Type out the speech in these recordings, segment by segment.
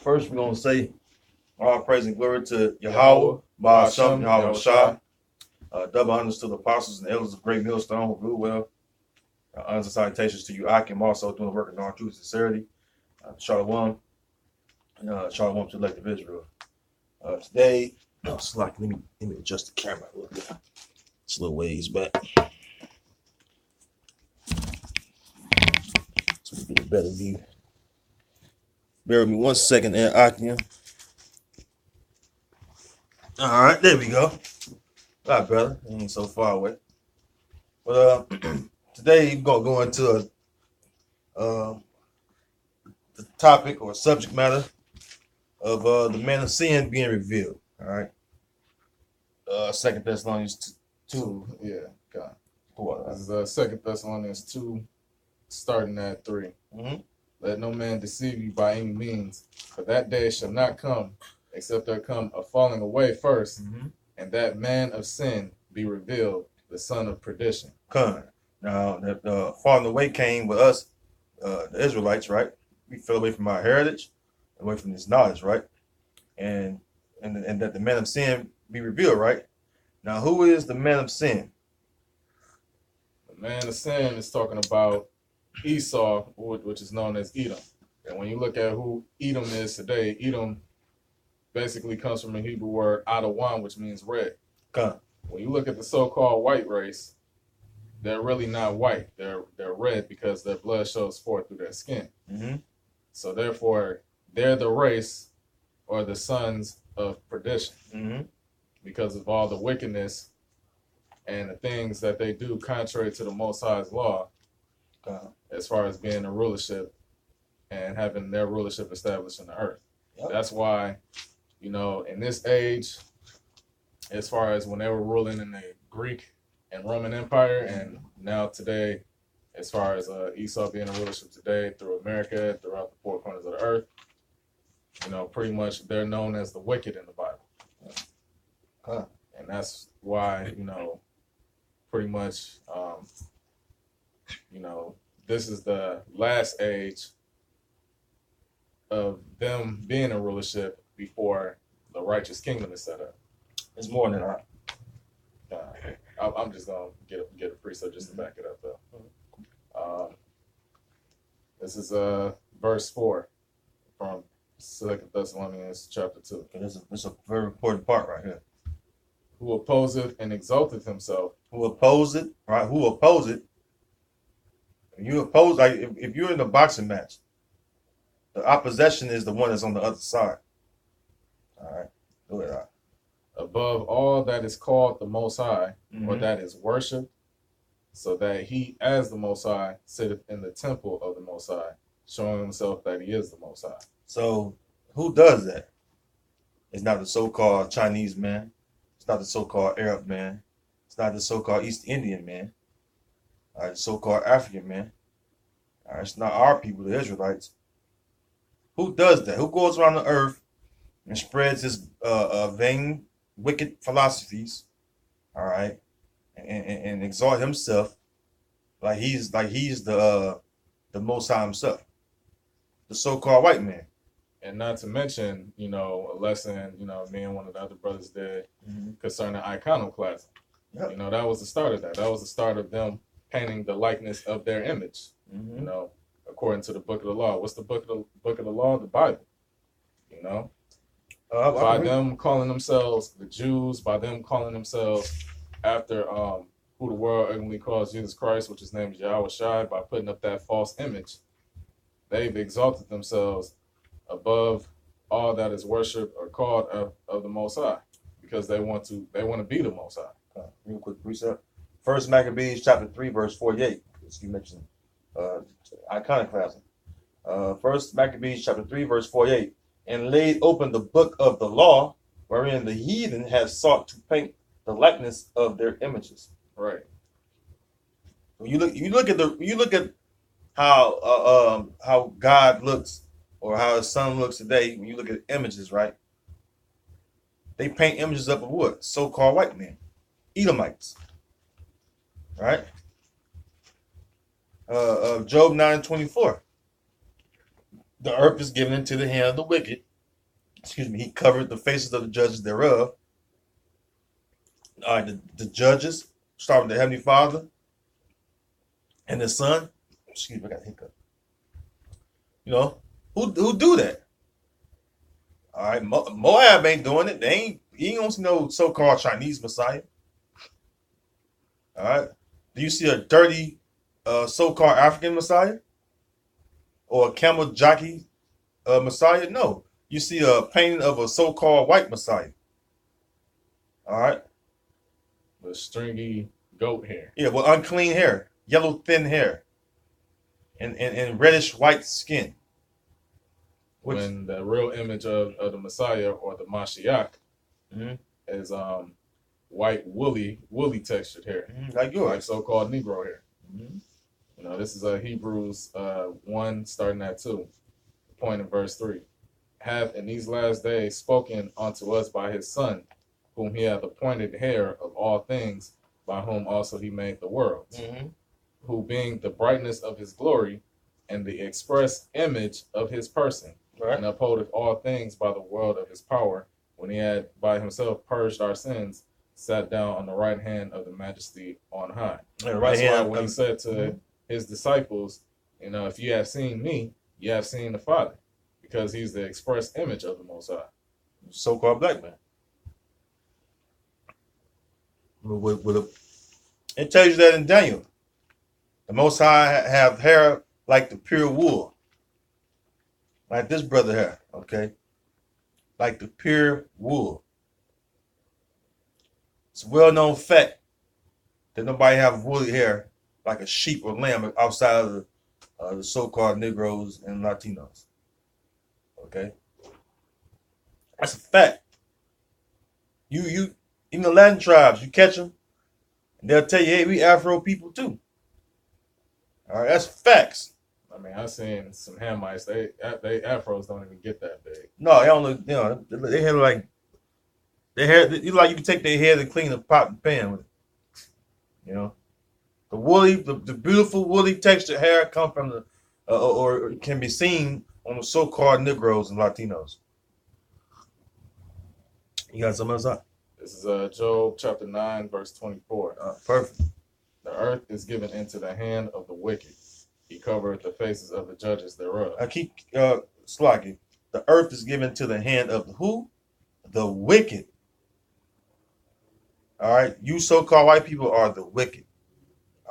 First, we're going to say all praise and glory to Yahweh, Yahweh, Ba'ashem, Ba'ashem, Yahweh Yahweh Shai, double honors to the apostles and elders of Great Millstone who rule well. Honors and salutations to you, Akim, also doing the work in all truth and sincerity. Shalom, Shalom to the elect of Israel. Today, Slack, let me adjust the camera a little bit. It's a little ways back. So we get a better view. Bear with me 1 second there, Akim. All right, there we go. All right, brother. Ain't so far away. But today we're gonna go into the topic or subject matter of the man of sin being revealed. All right. 2 Thessalonians 2. Yeah, God. What? This is 2 Thessalonians 2, starting at 3. Mm-hmm. Let no man deceive you by any means, for that day shall not come, except there come a falling away first, and that man of sin be revealed, the son of perdition. Come. Now, the falling away came with us, the Israelites, right? We fell away from our heritage, away from this knowledge, right? And that the man of sin be revealed, right? Now, who is the man of sin? The man of sin is talking about Esau, which is known as Edom. And when you look at who Edom is today, Edom basically comes from the Hebrew word Adawan, which means red. Come. When you look at the so-called white race, they're really not white. They're red because their blood shows forth through their skin. Mm-hmm. So therefore, they're the race or the sons of perdition because of all the wickedness and the things that they do contrary to the Most High's law as far as being a rulership and having their rulership established in the earth. Yep. That's why, in this age, as far as when they were ruling in the Greek and Roman Empire, and now today, as far as Esau being a rulership today through America, throughout the four corners of the earth, pretty much they're known as the wicked in the Bible. And that's why, pretty much, this is the last age of them being a rulership before the righteous kingdom is set up. It's more than that. I'm just gonna get a precept just to back it up though. This is verse 4 from 2 Thessalonians chapter 2. It's a very important part right here. Who opposeth and exalteth himself. Who oppose it, right? Who oppose it? You oppose, like if you're in a boxing match, the opposition is the one that's on the other side. All right, go ahead. Above all that is called the Most High, or that is worshipped, so that he, as the Most High, sitteth in the temple of the Most High, showing himself that he is the Most High. So, who does that? It's not the so-called Chinese man. It's not the so-called Arab man. It's not the so-called East Indian man. All right, the so-called African man. All right, it's not our people, the Israelites. Who does that? Who goes around the earth and spreads his vain, wicked philosophies, all right, and exalt himself like he's the Most High himself, the so-called white man. And not to mention, a lesson, me and one of the other brothers did concerning iconoclasm. Yep. That was the start of that. That was the start of them painting the likeness of their image, according to the book of the law. What's the book of the law? The Bible, by them calling themselves the Jews, by them calling themselves after who the world ultimately calls Jesus Christ, which his name is Yahweh Shai, by putting up that false image, they've exalted themselves above all that is worshipped or called of the Most High, because they want to be the Most High. Real quick precept. First Maccabees chapter 3 verse 48. As you mentioned, iconoclasm. First Maccabees chapter 3 verse 48. And laid open the book of the law, wherein the heathen have sought to paint the likeness of their images. Right. When you look at how God looks, or how his son looks today. When you look at images, right? They paint images up of what? So-called white men, Edomites, right? Job 9:24. The earth is given into the hand of the wicked, excuse me, he covered the faces of the judges thereof. All right, the judges, starting with the Heavenly Father and the Son. Excuse me, I got a hiccup. You know, who do that? All right, Moab ain't doing it. He ain't gonna see no so-called Chinese Messiah. All right, do you see a dirty so-called African Messiah or a camel jockey Messiah? No, you see a painting of a so-called white Messiah. All right, with stringy goat hair. yeah, with unclean hair, yellow thin hair, and reddish white skin. When the real image of the Messiah or the Mashiach is white woolly textured hair, like yours, like so-called Negro hair. Mm-hmm. You know, this is Hebrews 1 starting at 2, point in verse 3. Hath in these last days spoken unto us by his Son, whom he hath appointed heir of all things, by whom also he made the worlds, who being the brightness of his glory and the express image of his person, and upholdeth all things by the word of his power, when he had by himself purged our sins, sat down on the right hand of the majesty on high. Right. That's why when he said to his disciples, you know, if you have seen me, you have seen the Father, because he's the express image of the Most High. So-called black man. It tells you that in Daniel. The Most High have hair like the pure wool. Like this brother here, okay? Like the pure wool. It's a well-known fact that nobody have woolly hair like a sheep or lamb outside of the so-called Negroes and Latinos. Okay? That's a fact. You in the Latin tribes, you catch them, and they'll tell you, hey, we Afro people too. All right, that's facts. I mean, I've seen some Hamites. They afros don't even get that big. No, they don't look. You know, they have like their hair. You like you can take their hair and clean the pot and pan with it. You know, the beautiful woolly textured hair come from the or can be seen on the so-called Negroes and Latinos. You got something else up? This is Job chapter 9, verse 24. Perfect. The earth is given into the hand of the wicked. He covered the faces of the judges thereof. I keep slacking. The earth is given to the hand of who? The wicked. All right, you so-called white people are the wicked.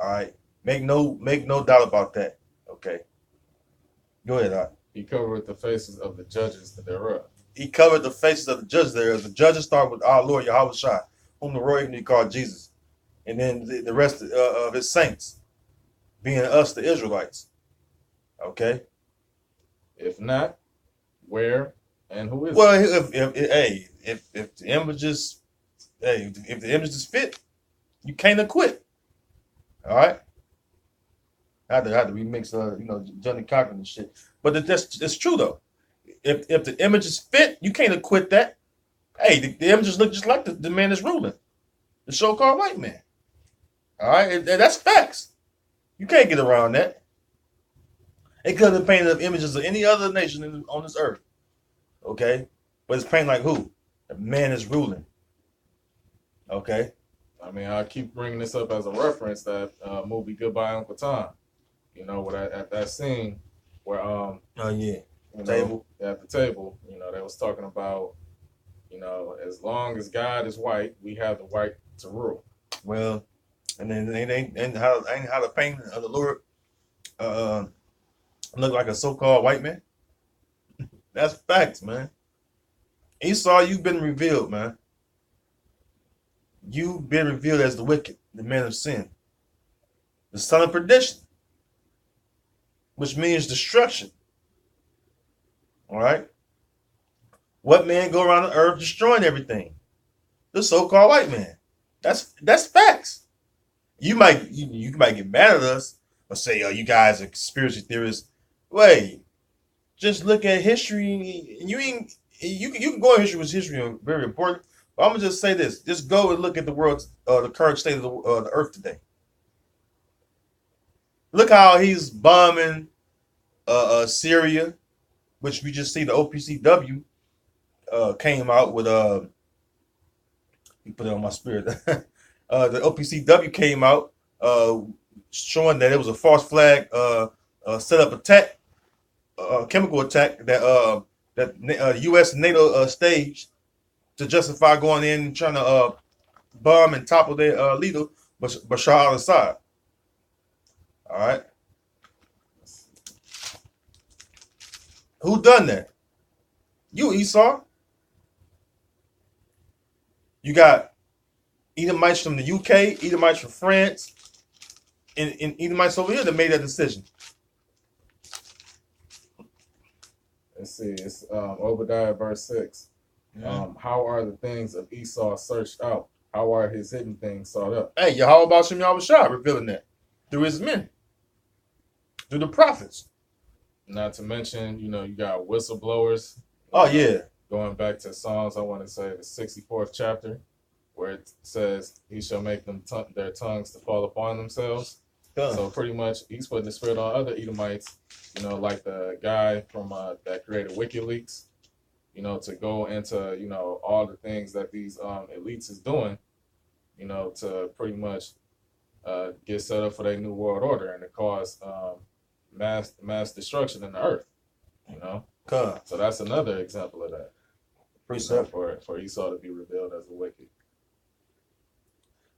All right, make no doubt about that. Okay, go ahead. Right. He covered the faces of the judges thereof. He covered the faces of the judges thereof. The judges start with our Lord Yahweh Shai, whom the royal he called Jesus, and then the rest of his saints, being us, the Israelites. Okay. If not, where and who is well, it? if the images, if the images fit, you can't acquit. All right. I had to remix, Johnny Cochran and shit. But that's true though. If the images fit, you can't acquit that. Hey, the images look just like the man that's ruling, the so-called white man. All right, and that's facts. You can't get around that. It could have been painted of images of any other nation on this earth. Okay, but it's painted like who? The man is ruling. Okay. I mean, I keep bringing this up as a reference, that movie Goodbye Uncle Tom. You know, what at that scene where oh yeah, table at the table, they was talking about, as long as God is white, we have the right to rule. Well, and then how the painting of the Lord look like a so-called white man. That's facts, man. Esau, you've been revealed, man. You've been revealed as the wicked, the man of sin, the son of perdition, which means destruction. All right. What man go around the earth destroying everything? The so-called white man. That's facts. You might get mad at us or say, "Oh, you guys are conspiracy theorists." Wait, just look at history. You can go in history with history, very important. But I'm gonna just say this: just go and look at the world's the current state of the earth today. Look how he's bombing Syria, which we just see the OPCW came out with you put it on my spirit. The OPCW came out showing that it was a false flag set up attack, chemical attack that U.S. and NATO staged to justify going in and trying to bomb and topple their leader, Bashar al-Assad. All right. Who done that? You, Esau. You got Edomites from the UK, Edomites from France, and Edomites over here that made that decision. Let's see. It's Obadiah verse 6. How are the things of Esau searched out? How are his hidden things sought up? Hey, Yahweh Bashim Yahushua revealing that through his men, through the prophets. Not to mention, you got whistleblowers. Oh, yeah. Going back to Psalms, I want to say the 64th chapter, where it says, he shall make them their tongues to fall upon themselves. So pretty much, he's putting the spirit on other Edomites, like the guy from that created WikiLeaks, to go into, all the things that these elites is doing, to pretty much get set up for their new world order and to cause mass destruction in the earth, So that's another example of that. For Esau to be revealed as a wicked.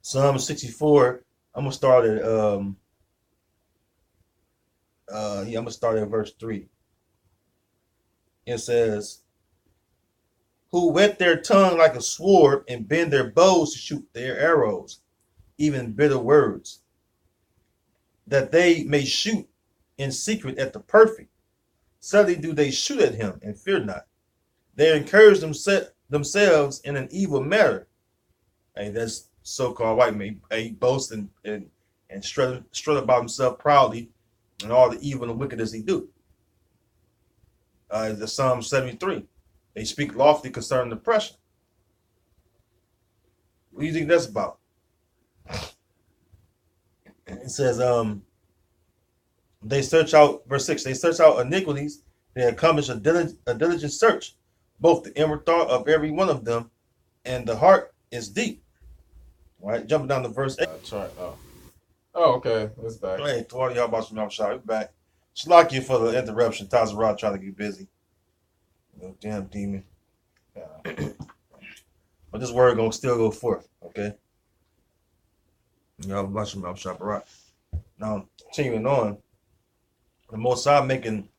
Psalm 64. I'm gonna start at I'm gonna start at verse 3. It says, who whet their tongue like a sword and bend their bows to shoot their arrows, even bitter words, that they may shoot in secret at the perfect. Suddenly do they shoot at him and fear not. They encourage themselves in an evil matter. Hey, that's so-called white man. He boasts and strut about himself proudly and all the evil and wickedness he do. The Psalm 73. They speak lofty concerning oppression. What do you think that's about? It says, they search out, verse 6, they search out iniquities, they accomplish a diligent search, both the inward thought of every one of them, and the heart is deep. All right, jumping down to verse 8. Oh, okay, it's back. Hey, to all y'all about some shot, we're back. Slack for the interruption. Tazarah trying to get busy. Damn demon. Yeah. But this word gonna still go forth, okay? Y'all about some shot, right? Now, continuing on, the Most High making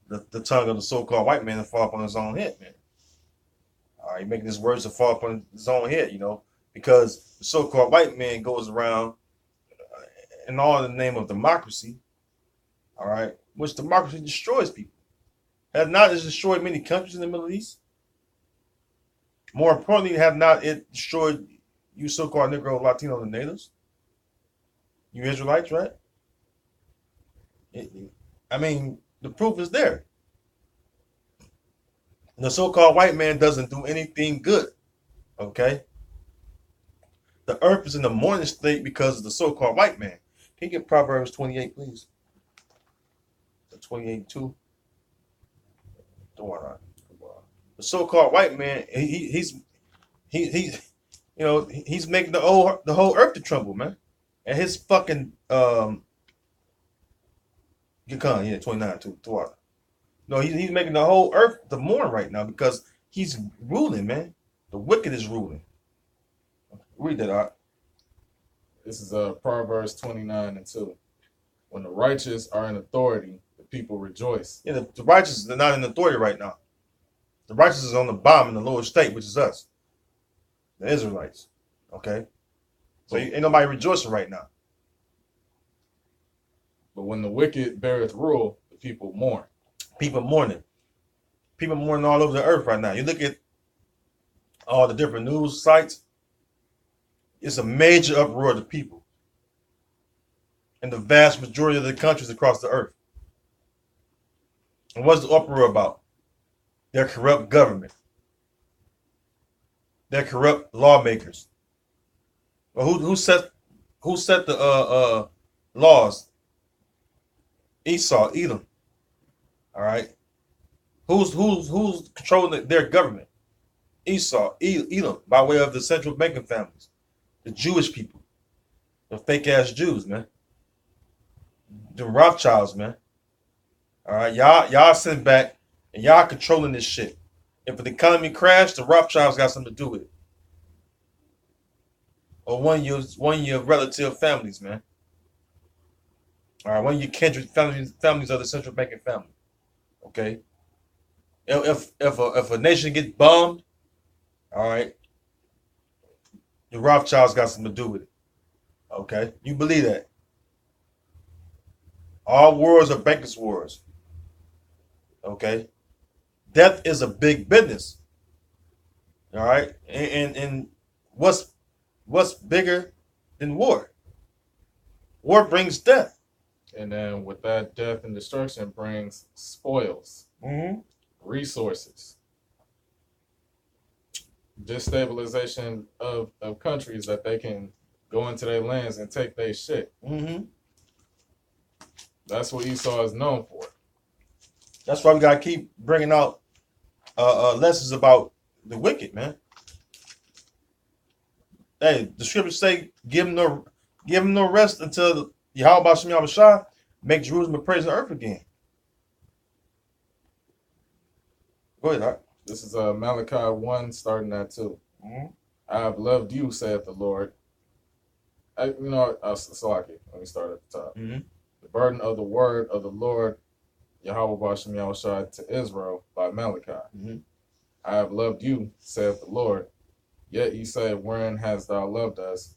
the tongue of the so-called white man to fall upon his own head, man. All right, making his words to fall upon his own head, because the so-called white man goes around in all in the name of democracy, all right, which democracy destroys people. Has not it destroyed many countries in the Middle East? More importantly, have not it destroyed you so-called Negro, Latino, and natives? You Israelites, right? I mean, the proof is there. The so-called white man doesn't do anything good, okay? The earth is in the mourning state because of the so-called white man. Can you get Proverbs 28, please? 28:2. The so-called white man, he's making the whole earth to tremble, man. And his fucking Yakan, yeah, 29:2. No, he's making the whole earth to mourn right now because he's ruling, man. The wicked is ruling. Read that out. This is Proverbs 29:2. When the righteous are in authority, the people rejoice. Yeah, the righteous are not in authority right now. The righteous is on the bottom in the lower state, which is us, the Israelites. Okay, so ain't nobody rejoicing right now. But when the wicked beareth rule, the people mourn. People mourning. People mourning all over the earth right now. You look at all the different news sites. It's a major uproar of the people in the vast majority of the countries across the earth. And what's the uproar about? Their corrupt government. Their corrupt lawmakers. Well, who set the laws? Esau, Edom. All right. Who's controlling their government? Esau, Edom, by way of the central banking families, the Jewish people, the fake ass Jews, man, the Rothschilds, man. All right, y'all sitting back and y'all controlling this shit. If the economy crashed, the Rothschilds got something to do with it, or one of your relative families, man. All right, one of your kindred families of the central banking family. Okay, if a nation gets bombed, all right, the Rothschilds got something to do with it. Okay, you believe that? All wars are bankers' wars. Okay, death is a big business. All right, and what's bigger than war? War brings death. And then with that death and destruction brings spoils, Mm-hmm. resources, destabilization of countries that they can go into their lands and take their shit. Mm-hmm. That's what Esau is known for. That's why we gotta keep bringing out lessons about the wicked, man. Hey, the scriptures say, give him no rest until Yahweh Shem Yahushua make Jerusalem a praise of earth again. Go ahead, Doc. This is Malachi 1, starting at 2. Mm-hmm. I have loved you, saith the Lord. Salaki, let me start at the top. Mm-hmm. The burden of the word of the Lord, Yahweh Bashem Yahushua, to Israel by Malachi. Mm-hmm. I have loved you, saith the Lord. Yet ye say, wherein hast thou loved us?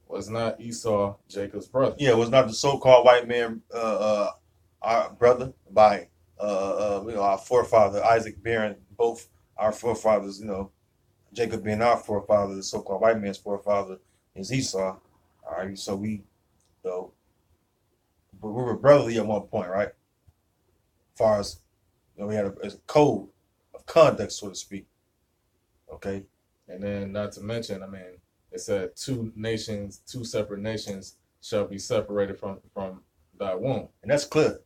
Was not Esau Jacob's brother? Yeah, it was not the so-called white man, our brother by, our forefather Isaac bearing both our forefathers. Jacob being our forefather, the so-called white man's forefather is Esau. All right, so but we were brotherly at one point, right? As far as we had a code of conduct, so to speak. Okay. And then, not to mention, it said two separate nations shall be separated from thy womb. And that's clear.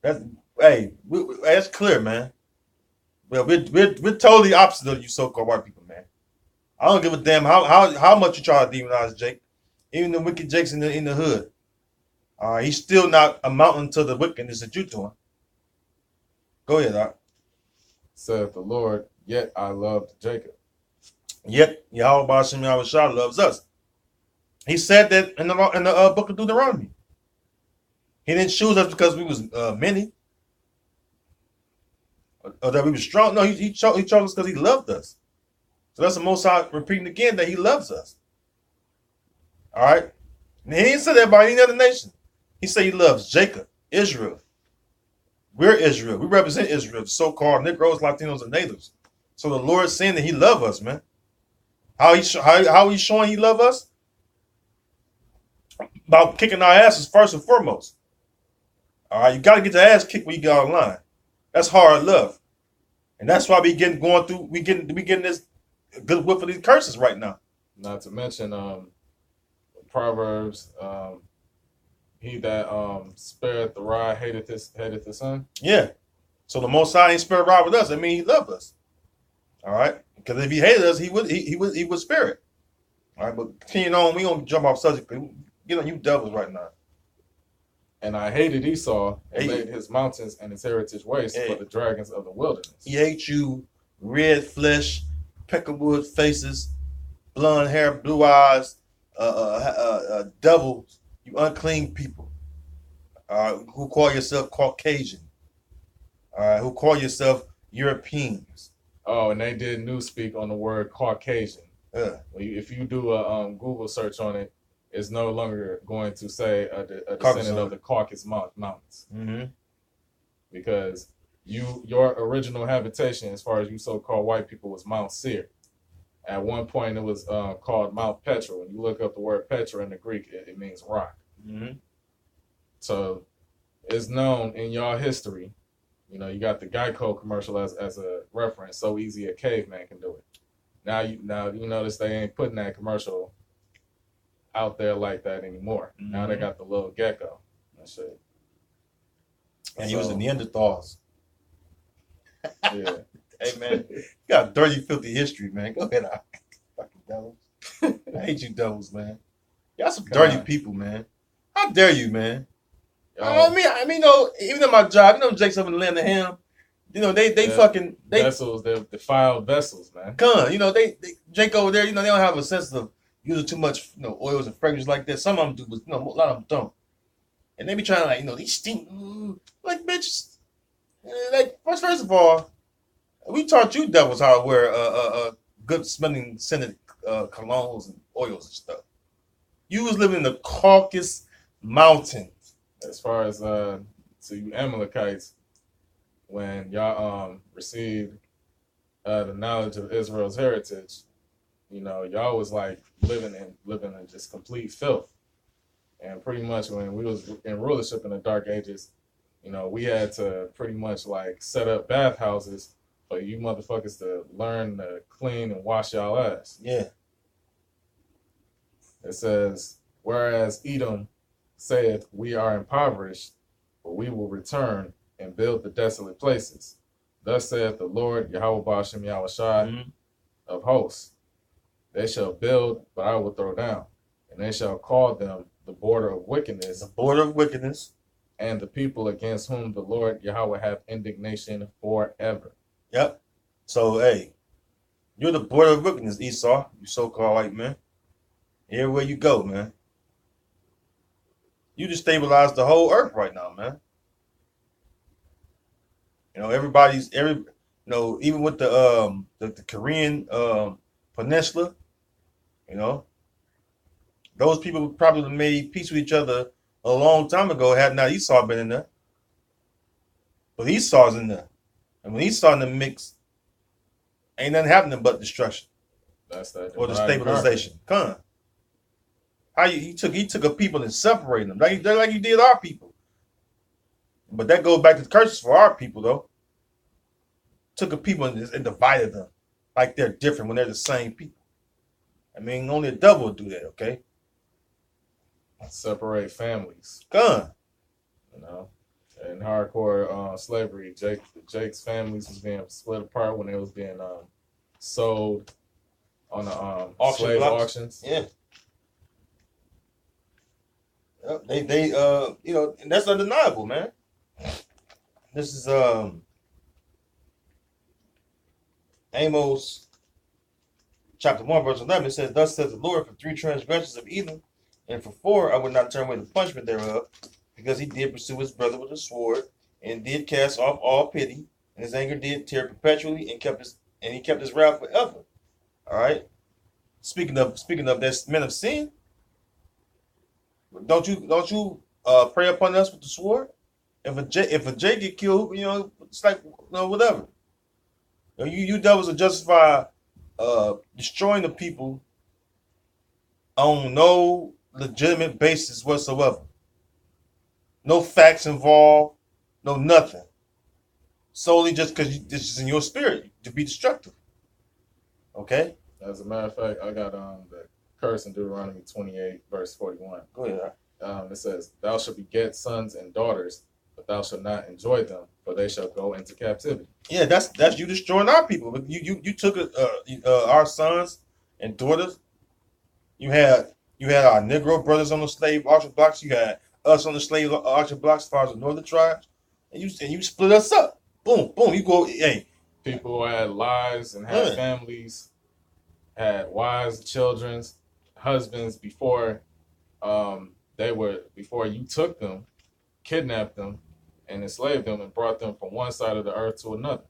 That's that's clear, man. Well, we're totally opposite of you so-called white people, man. I don't give a damn how much you try to demonize Jake, even the wicked Jake's in the hood. He's still not amounting to the wickedness that you're doing. Go ahead, Doc. Saith the Lord, yet I loved Jacob. Yet Yahweh Bashem Yahushua loves us. He said that in the book of Deuteronomy. He didn't choose us because we was many, or that we were strong. No, he chose us because he loved us. So that's the Most High repeating again that he loves us. All right? And he didn't say that about any other nation. He said he loves Jacob, Israel. We're Israel. We represent Israel, the so-called Negroes, Latinos, and natives. So the Lord's saying that he loves us, man. How he's showing he loves us? About kicking our asses first and foremost. All right, you got to get your ass kicked when you get online. That's hard love, and that's why we getting this good whip of these curses right now. Not to mention Proverbs, he that spareth the rod hateth the son. Yeah. So the Most High ain't spare rod with us. I mean, he loved us. All right. Because if he hated us, he would spare it. All right. But continuing on, we don't jump off subject. Get on you devils right now. And I hated Esau and made his mountains and his heritage waste for the dragons of the wilderness. He hates you, red flesh, peckerwood faces, blonde hair, blue eyes, devils, you unclean people, who call yourself Caucasian, who call yourself Europeans. Oh, and they did newspeak on the word Caucasian. Yeah. If you do a Google search on it, it's no longer going to say a descendant of the Caucasus Mountains. Mm-hmm. Because your original habitation, as far as you so-called white people, was Mount Seir. At one point, it was called Mount Petra. When you look up the word Petra in the Greek, it means rock. Mm-hmm. So it's known in y'all history. You got the Geico commercial as a reference. So easy a caveman can do it. Now you notice they ain't putting that commercial out there like that anymore. Mm-hmm. Now they got the little gecko. That shit. And using Neanderthals. Yeah. Hey, man, you got dirty, filthy history, man. Go ahead, fucking devils. I hate you devils, man. Y'all some dirty people, man. How dare you, man? I mean, even in my job, Jake's up in the land of him. They fucking vessels, they're defiled vessels, man. They Jake over there, they don't have a sense of using too much, oils and fragrances like that. Some of them do, but a lot of them don't. And they be trying to these stink, like bitches. Like first of all, we taught you devils how to wear good smelling scented colognes and oils and stuff. You was living in the Caucasus Mountains. As far as to you Amalekites, when y'all received the knowledge of Israel's heritage, y'all was like living in just complete filth. And pretty much when we was in rulership in the Dark Ages, we had to pretty much like set up bathhouses for you motherfuckers to learn to clean and wash y'all ass. Yeah. It says, whereas Edom saith, we are impoverished, but we will return and build the desolate places. Thus saith the Lord, Yahweh Ba'ashem Yahushai of hosts. They shall build, but I will throw down. And they shall call them the border of wickedness. The border of wickedness. And the people against whom the Lord Yahweh hath indignation forever. Yep. So, hey, you're the border of wickedness, Esau, you so-called white man. Everywhere you go, man. You just stabilize the whole earth right now, man. Even with the Korean peninsula, those people probably made peace with each other a long time ago had not Esau been in there. But Esau's in there. And when Esau in the mix, ain't nothing happening but destruction. That's that. Or the stabilization. Come on. How he took a people and separated them. Like you did our people. But that goes back to the curses for our people, though. Took a people and divided them. Like they're different when they're the same people. I mean, only a devil would do that, okay? Separate families. Gun. In hardcore slavery, Jake's families was being split apart when they was being sold on the slave auctions. Yeah. Yep. They and that's undeniable, man. This is Amos chapter 1, verse 11. It says, thus says the Lord, for 3 transgressions of Edom, and for 4 I would not turn away the punishment thereof, because he did pursue his brother with a sword, and did cast off all pity, and his anger did tear perpetually, and he kept his wrath forever. All right. Speaking of that men of sin, don't you pray upon us with the sword? If a J get killed, it's like whatever. You devils are justify destroying the people on no legitimate basis whatsoever. No facts involved, no nothing. Solely just because this is in your spirit to be destructive. Okay? As a matter of fact, I got the curse in Deuteronomy 28, verse 41. Go ahead. It says, thou shalt beget sons and daughters, but thou shalt not enjoy them, for they shall go into captivity. Yeah, that's you destroying our people. You took our sons and daughters. You had our Negro brothers on the slave auction blocks. You had us on the slave auction blocks as far as the northern tribes, and you split us up. Boom, boom. You go, hey. People who had lives and had families, had wives, children, husbands before before you took them, kidnapped them, and enslaved them and brought them from one side of the earth to another.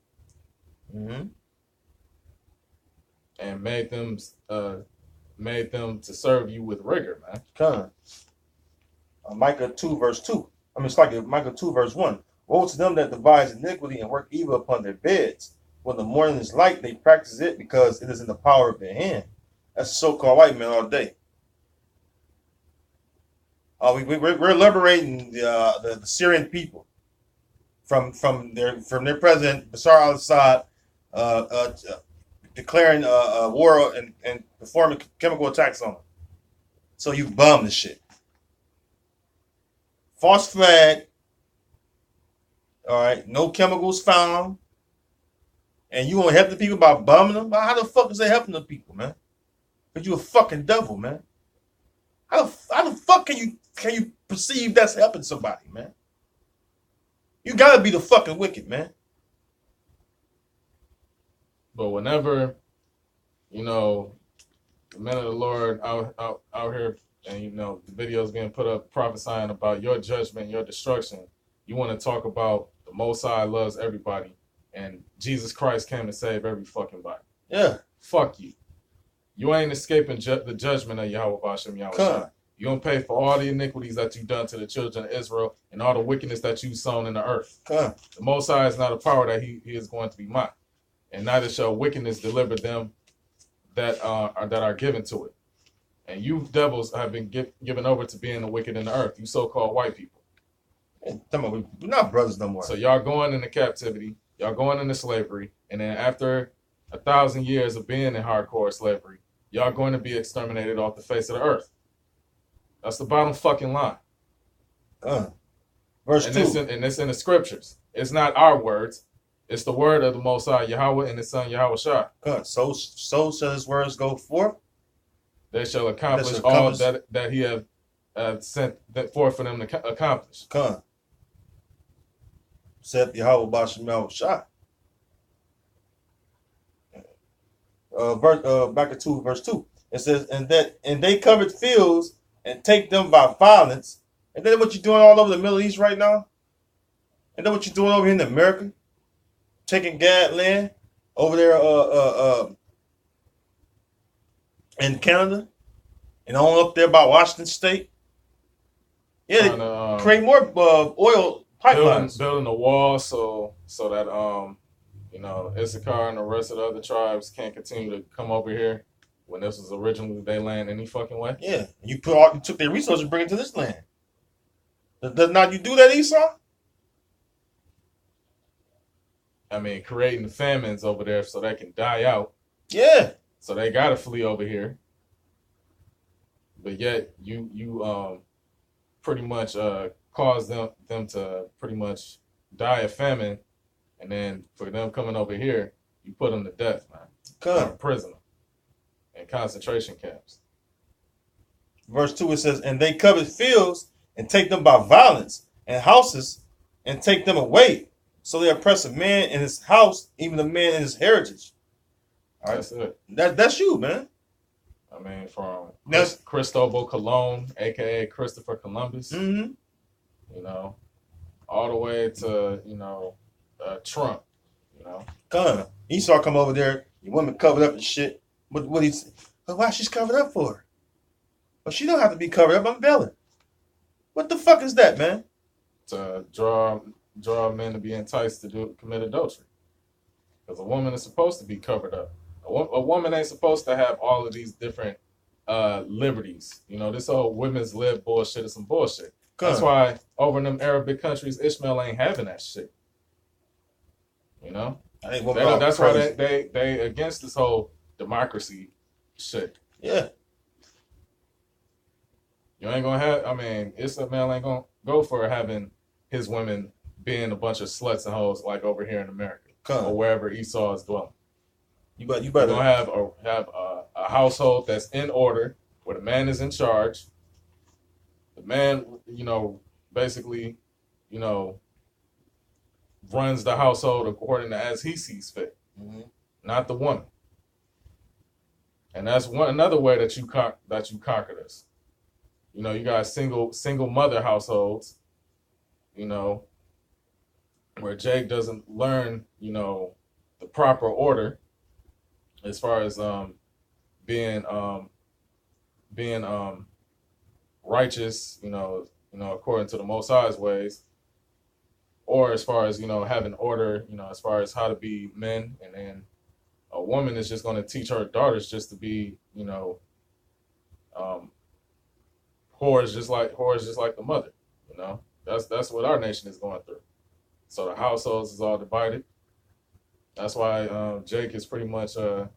Mm-hmm. And made them to serve you with rigor, man. Come on. Micah 2 verse 2. I mean, it's like Micah 2 verse 1. Woe to them that devise iniquity and work evil upon their beds. When the morning is light, they practice it because it is in the power of their hand. That's so-called white man all day. We're liberating the Syrian people from their president Bashar al-Assad declaring war and performing chemical attacks on them. So you bum the shit. False flag. All right, no chemicals found. And you want to help the people by bombing them? How the fuck is that helping the people, man? Because you a fucking devil, man. How the fuck can you perceive that's helping somebody, man? You gotta be the fucking wicked, man. But whenever, you know, the men of the Lord out here, and you know the videos being put up prophesying about your judgment, your destruction, you want to talk about the Most High loves everybody, and Jesus Christ came to save every fucking body. Yeah. Fuck you. You ain't escaping the judgment of Yahweh Bashem Yahweh. You don't pay for all the iniquities that you've done to the children of Israel and all the wickedness that you've sown in the earth. The Most High is not a power that he is going to be mocked, and neither shall wickedness deliver them that are given to it. And you devils have been given over to being the wicked in the earth, you so-called white people. We're not brothers no more. So y'all going into captivity, y'all going into slavery, and then after 1,000 years of being in hardcore slavery, y'all going to be exterminated off the face of the earth. That's the bottom fucking line. Verse 2. And it's in the scriptures. It's not our words. It's the word of the Most High Yahweh and his son Yahweh Shai. So shall his words go forth. They shall accomplish all that he have sent forth for them to accomplish. Saith Yahweh Bashem Yahweh Shai. Back to verse 2. It says, and they covered fields and take them by violence. And then what you're doing all over the Middle East right now? And then what you're doing over here in America? Taking Gad land over there in Canada and on up there by Washington State. Yeah, create more oil pipelines. Building a wall so that you know, Issachar and the rest of the other tribes can't continue to come over here when this was originally their land any fucking way. Yeah, you took their resources and bring it to this land. Does not you do that, Esau? I mean, creating famines over there so they can die out. Yeah. So they gotta flee over here. But yet you pretty much cause them to pretty much die of famine, and then for them coming over here, you put them to death, man. Prisoner in concentration camps. Verse 2, it says, and they covet fields and take them by violence, and houses and take them away. So they oppress a man in his house, even a man in his heritage. All right. That's it. That's you, man. I mean, from Cristobal Colon, a.k.a. Christopher Columbus, you know, all the way to, you know, Trump, you know. Esau come over there, your women covered up and shit. What he say? Why she's covered up for? But she don't have to be covered up. I'm belling. What the fuck is that, man? To draw men to be enticed to commit adultery. Because a woman is supposed to be covered up. A woman ain't supposed to have all of these different liberties. You know, this whole women's lib bullshit is some bullshit. That's why over in them Arabic countries, Ishmael ain't having that shit. You know? That's why they against this whole democracy shit. Yeah. You ain't gonna have, I mean, Ishmael ain't gonna go for having his women being a bunch of sluts and hoes like over here in America or wherever Esau is dwelling. You better gonna have a household that's in order where the man is in charge. The man, you know, basically, you know, runs the household according to as he sees fit, not the woman. And that's another way that you conquer this. You know, you got single mother households, you know, where Jake doesn't learn, you know, the proper order as far as being righteous, you know, according to the Most High's ways, or as far as, you know, having order, you know, as far as how to be men, and then a woman is just going to teach her daughters just to be, you know, whores just like the mother, you know. That's what our nation is going through. So the households is all divided. That's why Jake is pretty much you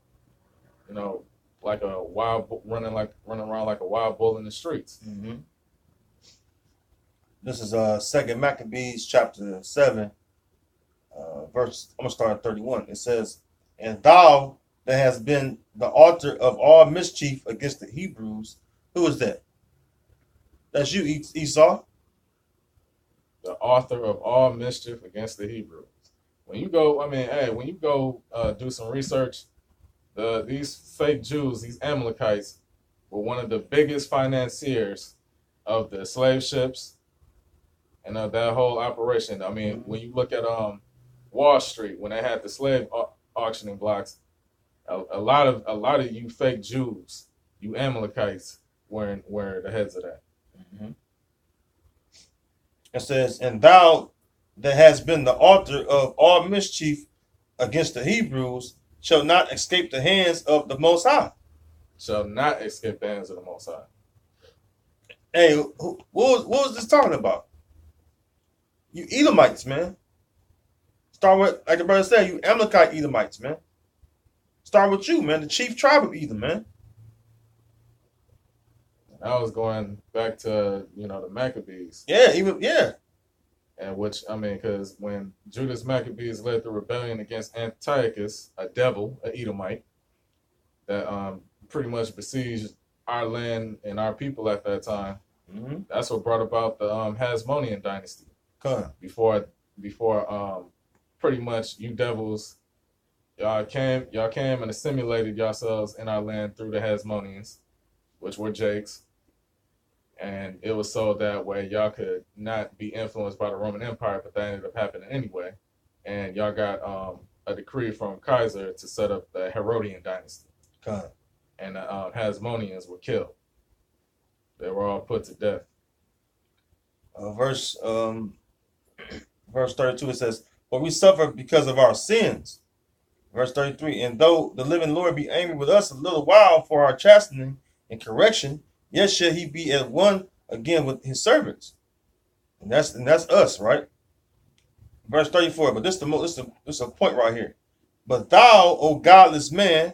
know, like a running around like a wild bull in the streets. This is 2 Maccabees chapter 7, verse. I'm gonna start at 31. It says, "And thou that has been the author of all mischief against the Hebrews." Who is that? That's you, Esau. The author of all mischief against the Hebrews. When you go, I mean, hey, when you go do some research, these fake Jews, these Amalekites, were one of the biggest financiers of the slave ships and of that whole operation. I mean, when you look at Wall Street, when they had the slave auctioning blocks, a lot of you fake Jews, you Amalekites, were the heads of that. Mm-hmm. It says, "And thou that hast been the author of all mischief against the Hebrews shall not escape the hands of the Most High." Shall not escape the hands of the Most High. Hey, what was this talking about? You Edomites, man. Start with, like the brother said, you Amalekite Edomites, man. Start with you, man, the chief tribe of Edom, man. I was going back to the Maccabees. Yeah, yeah. And which, I mean, because when Judas Maccabees led the rebellion against Antiochus, a devil, an Edomite, that pretty much besieged our land and our people at that time. Mm-hmm. That's what brought about the Hasmonean dynasty. Come Before pretty much you devils, y'all came and assimilated yourselves in our land through the Hasmoneans, which were Jakes. And it was so that way y'all could not be influenced by the Roman Empire, but that ended up happening anyway. And y'all got a decree from Kaiser to set up the Herodian dynasty. And the Hasmoneans were killed. They were all put to death. Verse 32, it says, "For we suffer because of our sins." Verse 33, "And though the living Lord be angry with us a little while for our chastening and correction, yet shall he be at one again with his servants." And that's us, right? Verse 34, but this is a point right here. "But thou, O godless man,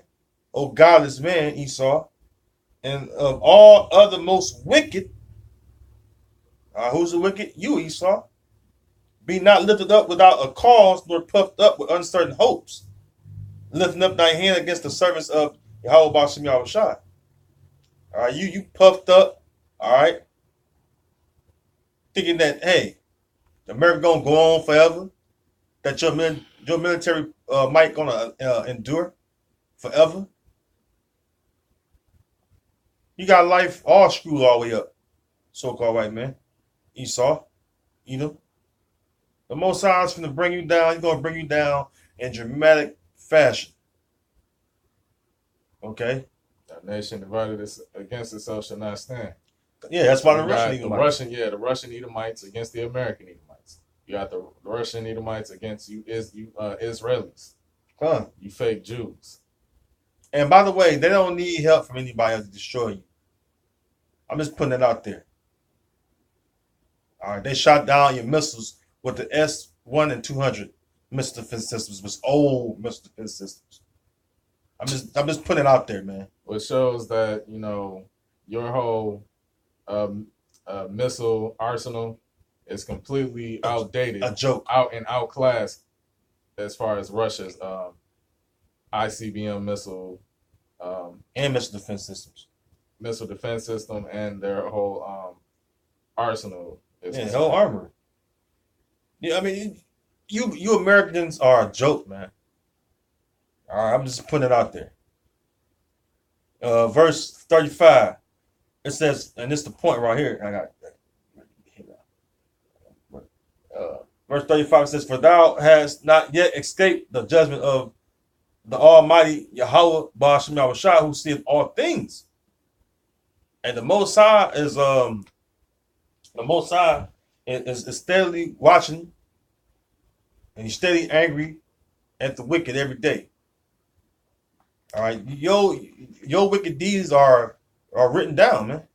Esau, and of all other most wicked," who's the wicked? You, Esau. "Be not lifted up without a cause, nor puffed up with uncertain hopes, lifting up thy hand against the servants of Yahweh Ba'ashem Yahushua." All right, you puffed up, all right, thinking that, hey, America gonna go on forever, that your military might gonna endure forever. You got life all screwed all the way up, so-called white man, Esau, Edom. The Most High is going to bring you down. He's going to bring you down in dramatic fashion. Okay? A nation divided against itself shall not stand. Yeah, that's why the Russian Edomites against the American Edomites. You got the Russian Edomites against you Israelis. You fake Jews. And by the way, they don't need help from anybody else to destroy you. I'm just putting it out there. All right, they shot down your missiles with the S-1 and 200 missile defense systems, which old missile defense systems. I'm just putting it out there, man. Which shows that your whole missile arsenal is completely outdated, a joke, outclassed as far as Russia's ICBM missile and missile defense system, and their whole arsenal. Yeah, whole armor. Yeah, I mean, you Americans are a joke, man. All right, I'm just putting it out there. Verse 35, it says, and this is the point right here. Verse 35 says, "For thou hast not yet escaped the judgment of the Almighty Yahweh Ba'ashem Yahushua, who seeth all things." And the Most High is steadily watching, and he's steadily angry at the wicked every day. All right, your wicked deeds are written down, man.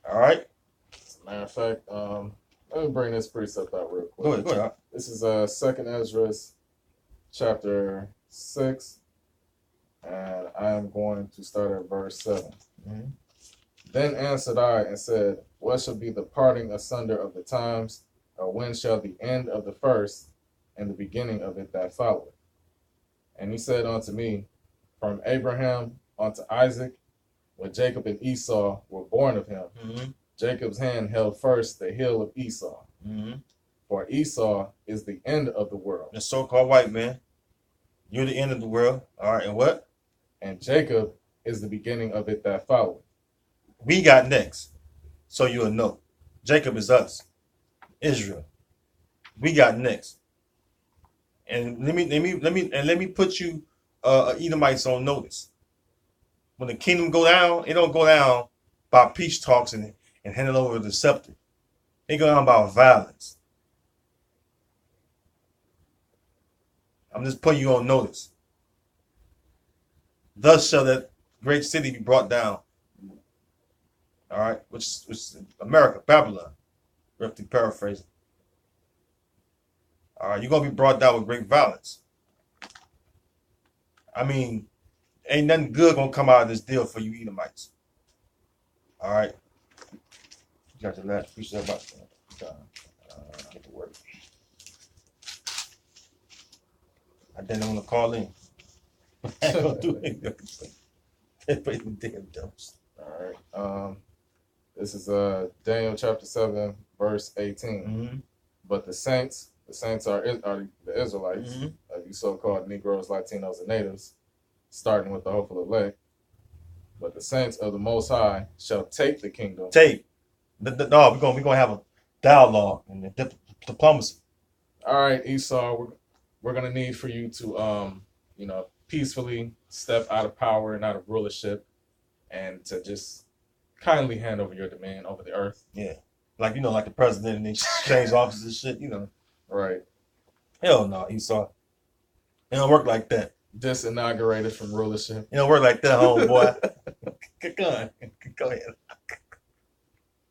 All right. As a matter of fact, let me bring this precept out real quick. Go ahead. This is 2nd Ezra, chapter 6, and I am going to start at verse 7. Mm-hmm. "Then answered I and said, What shall be the parting asunder of the times, or when shall the end of the first and the beginning of it that followeth. And he said unto me, from Abraham unto Isaac, when Jacob and Esau were born of him, Mm-hmm. Jacob's hand held first the heel of Esau. Mm-hmm. For Esau is the end of the world, The so-called white man. You're the end of the world. All right, and what? and Jacob is the beginning of it that followeth. We got next. So you'll know. Jacob is us. Israel. We got next. And let me put you Edomites on notice. When the kingdom go down, it don't go down by peace talks and handing over the scepter. It go down by violence. I'm just putting you on notice. Thus shall that great city be brought down. All right, which is America, Babylon. Roughly paraphrasing. All right, you're gonna be brought down with great violence. I mean, ain't nothing good gonna come out of this deal for you Edomites. All right, you got the last piece of that. Get to work. I didn't want to call in. I ain't gonna do anything. Damn dumps. All right. This is Daniel chapter 7, verse 18. Mm-hmm. But the saints are the Israelites, Mm-hmm. you so-called Negroes, Latinos, and natives, starting with the hopeful elect. But the saints of the Most High shall take the kingdom. No, we're gonna have a dialogue and diplomacy. All right, Esau, we're gonna need for you to peacefully step out of power and out of rulership, and to just kindly hand over your domain over the earth. Yeah, like the president and they change offices and shit. Right. Hell no, Esau. It don't work like that. Disinaugurated from rulership. It don't work like that, homeboy. Go ahead.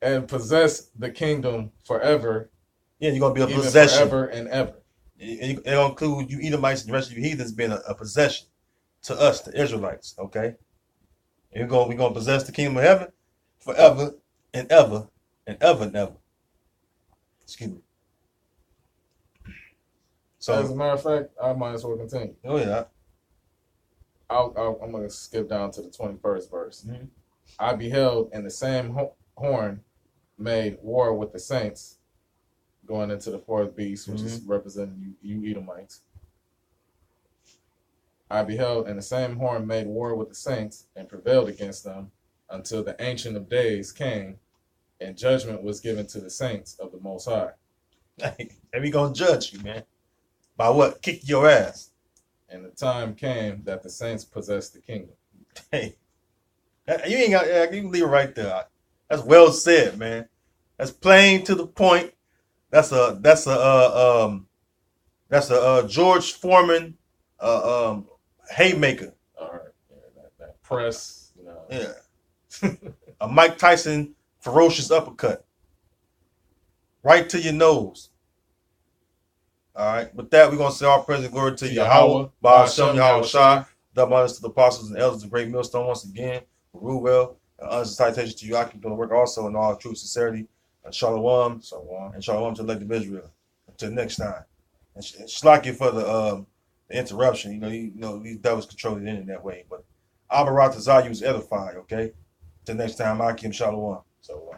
And possess the kingdom forever. Yeah, you're gonna be a even possession. Forever and ever. It'll include you Edomites and the rest of you heathens being a possession to us, the Israelites. Okay, we're gonna possess the kingdom of heaven forever and ever and ever and ever. Excuse me. So, as a matter of fact, I might as well continue. Oh yeah. I'm going to skip down to the 21st verse. Mm-hmm. I beheld, and the same horn made war with the saints, going into the fourth beast, which is representing you Edomites. I beheld, and the same horn made war with the saints, and prevailed against them, until the Ancient of Days came, and judgment was given to the saints of the Most High. And we gonna judge you, man. By what? Kick your ass. And the time came that the saints possessed the kingdom. Hey, you ain't got. You can leave it right there. That's well said, man. That's plain to the point. That's a George Foreman haymaker. All right, that press, Yeah. A Mike Tyson ferocious uppercut. Right to your nose. All right. With that, we're going to say all praise and glory to Yahweh, Ba'ashem, Yahweh Shai, double honors to the apostles and elders of the great millstone once again. Ruel, honors and citation to you. I keep doing the work also in all true sincerity. And Shalom, and Shalom to the elect of Israel. Until next time. And Shlaki for the interruption. These devils control the internet way. But Abarat Tazah was edified, okay? Till next time, Akim Shalom. So